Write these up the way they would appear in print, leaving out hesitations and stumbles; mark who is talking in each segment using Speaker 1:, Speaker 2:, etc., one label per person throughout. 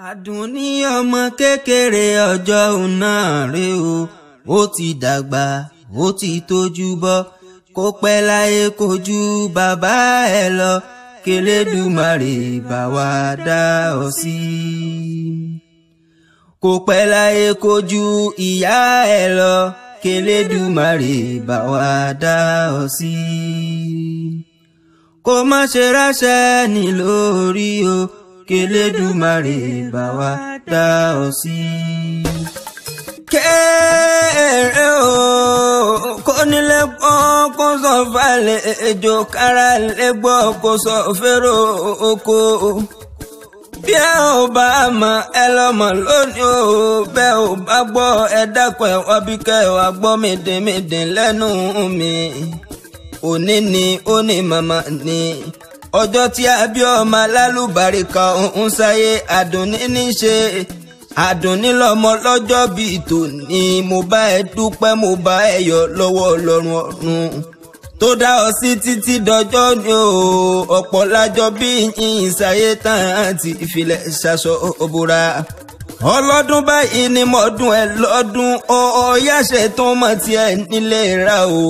Speaker 1: Àdùnní ọmọ kékeré ọjọ́ náà rè ó ti dàgbà ó ti tójú bọ́ kó pẹ́ láyé kojú bàbá ẹ̀ lọ k'Elédùmarè bá wa dá ọ sí. Kó pẹ́ láyé kojú ìyá ẹ̀ lọ k'Elédùmarè bá wa dá ọ sí. Kó má ṣe ráṣẹ́ ní lórí o k'Elédùmarè bá wa dá ọ sí. Kéré o kó nílé gbọ́ kó sọ falẹ̀ ejò kára lé gbọ́ kó sọ fẹ́rọ oko. Bí ẹ ò bá mọ̀ ẹ lọ́mọ lónìí o bẹ́ẹ̀ ò bá gbọ́ ẹ dákun ẹ wá bí kẹ́ ẹ wá gbọ́ mèdèmèdè lẹ́nu mi. Òní ni ó ní màmá ni ọjọ́ tí a bí ọmọ alálùbáríkà ń sáyé Àdùnní ní ṣe. Àdùnní lọ́mọ lọ́jọ́ bíi tòní mo bá ẹ dúpẹ́ mo bá ẹ yọ̀ lọ́wọ́ Ọlọ́run ọ̀run tó dá ọ sí títí dọjọ́ ni o. Ọ̀pọ̀ lájọ bí yìnyín sáyé tán àti ìfilẹ̀ ṣaṣọ òbúra. Ọlọ́dún báyìí ni mọ́dún ẹ lọ́dún ọ̀ọ́yàṣẹ́ tó mọ̀ tí ẹ nílé ra o.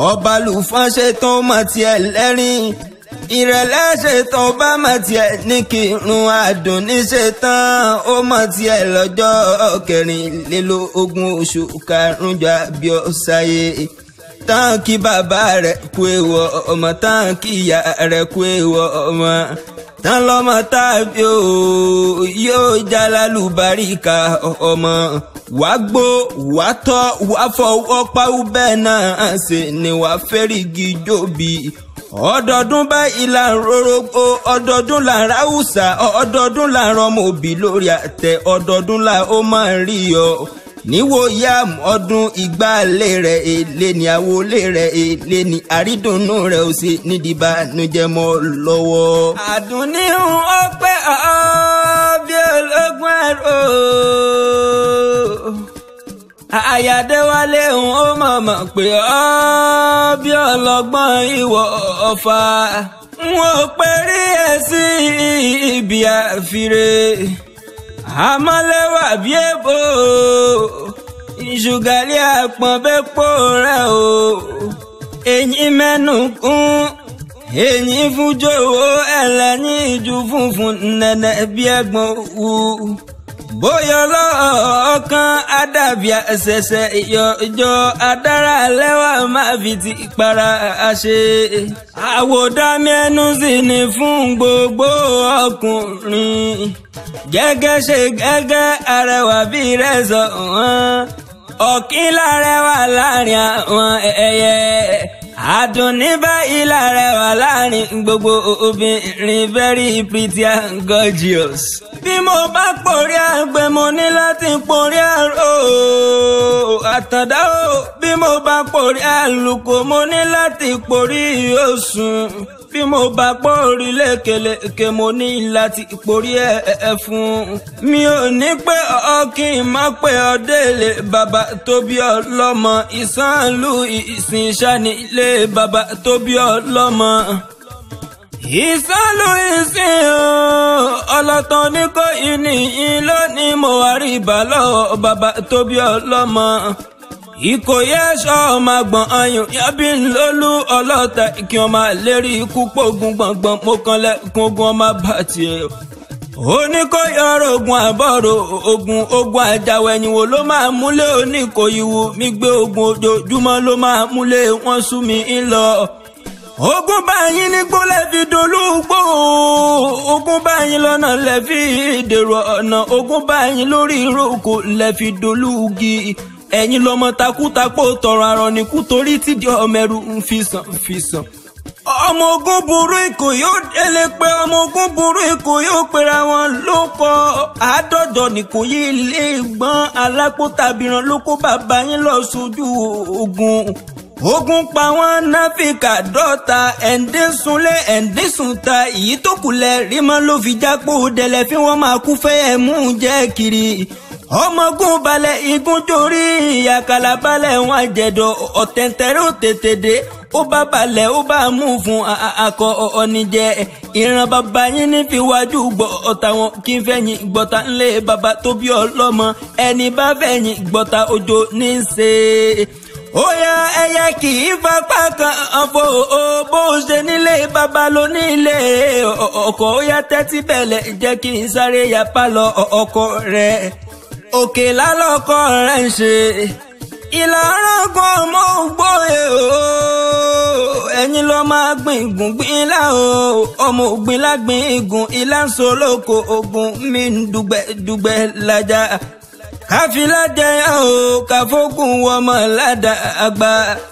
Speaker 1: Ọba lùfọ́n ṣe tán mọ̀ tí ẹ lẹ́rìn. Ìrẹ̀lẹ̀ ṣe tán bá mọ̀ tí ẹ ní kírun. Àdùnní ṣe tán ó mọ̀ tí ẹ lọ́jọ́ kẹrìnlélógún oṣù karùn-ún jọ àbí ọ̀sáyé. Tán kí bàbá rẹ̀ kú ewu ọmọ tán kí ìyá rẹ̀ kú ewu ọmọ. Tán lọ́mọ tàbí o yóò jálálùbáríkà ọmọ. Wà gbó wà tọ́ wà fọwọ́ pawú bẹ́ẹ̀ náà ṣe ni wà fẹ́rìgì jòbí. Ọdọọdún báyìí là ń rorógbó ọdọọdún là ń ráwùsà ọdọọdún là ń rọmọ òbí lórí àtẹ ọdọọdún là ó máa ń rí ọ. Níwò yá ọdún ìgbàlè rẹ̀ èlé ni àwọlé rẹ̀ èlé ni àrídùnnú rẹ̀ ò sí nídìí ìbànújẹ́ mọ́ lọ́wọ́. Àdùnní ó pẹ́ bí ológun ẹ̀rọ. Àyàdéwálé ó mọ̀mọ̀ pé bí ọlọ́gbọ́n ìwọ ọ̀fà. Wọ́n pèrí ẹ̀ sí ibi àfiré. Àmọ́lẹ́wà bí èbó ìṣùgàlẹ̀ àpọ̀nbẹ́pọ̀ rẹ̀ o. Eyín mẹ́nu kún eyín fún jòwó ẹlẹ́yìn ìjú funfun nẹ̀nẹ̀ bí ẹ̀gbọ́n wù. Bóyá lọ́ọ̀kan àdàbí àṣẹ̀ṣẹ̀ ìyọjọ́ adára lẹ́wà máa fi ti para ṣe. Àwòdámi ẹnu sì ni fún gbogbo ọkùnrin. Gẹ́gẹ́ ṣe gẹ́gẹ́ arẹwà bí rẹ̀ sọ wọ́n. Ọ̀kín lárẹwà láàrin àwọn ẹyẹ. Àdùnní báyìí lárẹwà láàrin gbogbo obìnrin very pretty and gorgeous. Bí mo bá porí àgbẹ̀ mo ní láti porí àrò àtàndá o. Bí mo bá porí àlùkò mo ní láti porí òsùn. Bí mo bá porí lékeleke mo ní láti porí ẹ̀fún. Mi ò ní pé kí n má pé ọdẹ́lẹ̀ bàbá tó bí ọlọ́mọ. Ìsànlú ìsìn ṣáni ilé bàbá tó bí ọlọ́mọ. Ìsànlú ìsìn ọlọ́tàn ní kò ìníyìn lónìí mo wá rí ìbálọ̀ bàbá tó bí ọlọ́mọ. Ìkòyí ẹ̀ṣọ́ ọmọ àgbọ̀n ayùn yábí lólú ọlọ́ta kí ọmọ lérí ikú pògùn gbọ̀ngbọ̀n mo kan lẹ́kùn ogun ọmọ bàtì ẹ̀. Oníkòyí ọ̀rọ̀ ogun àbọ̀rọ̀ ogun àjàwọ̀ ẹ̀yìn wo ló máa múlé Oníkòyí wù mí gbé ogun ojoojúmọ́ ló máa múlé wọ́n sú mi ń lọ. Ogun báyìí ní gbó lẹ́fi dolúgbò. Ogun báyìí lọ́nà lẹ́fi dèrò ọ̀nà. Ogun báyìí lórí ìrókò lẹ́fi dolúgi. Ẹ̀yin lọmọ takútakó tọrọ àrọ̀ níkú torí tídìí ọmọ ẹrù ń fisàn. Ọmọ ogun burú Ìkòyí ó délé pé ọmọ ogun burú Ìkòyí ó pera wọn ló kọ. Àádọ́jọ n'Ìkòyí ilé ìgbọ́n alápótàbíràn ló kó bàbá yín lọ sójú ogun. Ogun pa wọ́n náfìkà dọ́ta ẹ̀ǹdẹ́ sunlé ẹ̀ǹdẹ́ sunta èyí tó kùlẹ̀ rí mọ́ ló fi jápò dẹ̀lẹ̀ fi wọ́n máa kú fẹ́ ẹ̀ mú jẹ́ kiri. Ọmọgun balẹ̀ igun torí ìyàkàlà balẹ̀ wọn àjẹ̀dọ̀ ọ̀tẹ̀ntẹ̀rẹ̀ òtètèdè ó bá balẹ̀ ó bá mú fún akọ oníjẹ ìran bàbá yín ní fi wájú gbọ́ ọ̀tá wọn kí n fẹ̀yìn gbọ́ta ńlẹ̀ bàbá tó bí ọlọ́mọ ẹni bá fẹ̀yìn gbọ́ta òjò ní í ṣe. Ó yá ẹyẹ kì í fapá kan fò ó bó ṣe nílé bàbá ló nílé ọkọ. Ó yá tẹ́tí bẹ̀lẹ̀ jẹ́ kí n sáré yapa lọ ọkọ rẹ̀ òkè lálọ́kọ rẹ̀ ń ṣe ìlànà kan ọmọ ògbóye o ẹ̀yin ló máa gbìn gùn gbìn lá o ọmọ ògbìn lágbìn igun ìlànà olóko ogun mi ń dùgbẹ́ lájà káfílà jẹyà o káfókùn ọmọ ládà àgbà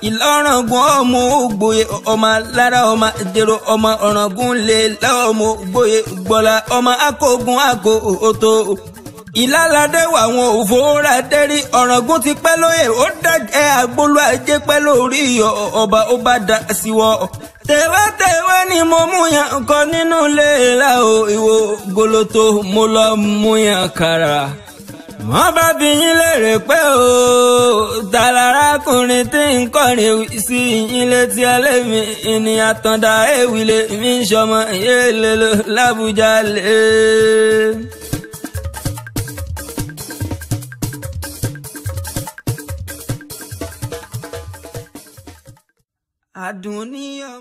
Speaker 1: ìlọrọgùn ọmọ ògbóye ọmọ lára ọmọ dèrò ọmọ ọ̀ràngún lè lọ́mọ ògbóye gbọ́lá ọmọ akógun àgò òtó ìlàládé wà wọn òfòrà dẹ́rí ọ̀ràngún ti pẹ́ lóye ó dàgẹ́ àgbólú ajé pẹ́ lórí ọba ó bá dá sí wọ́ tẹ̀wẹ́tẹ̀wẹ́ ni mo mú yàn kan nínú ilé la o ìwò goloto mo lọ mú yàn kàrà wọ́n bá bí yín lérè pé o tàlárákùnrin tí ń kọrin sí yín létí alẹ́ mi ènìyàn tàndá èwìlé mi ń ṣọmọ yéèlélò lábújá lé. Adùn ní ọmọ.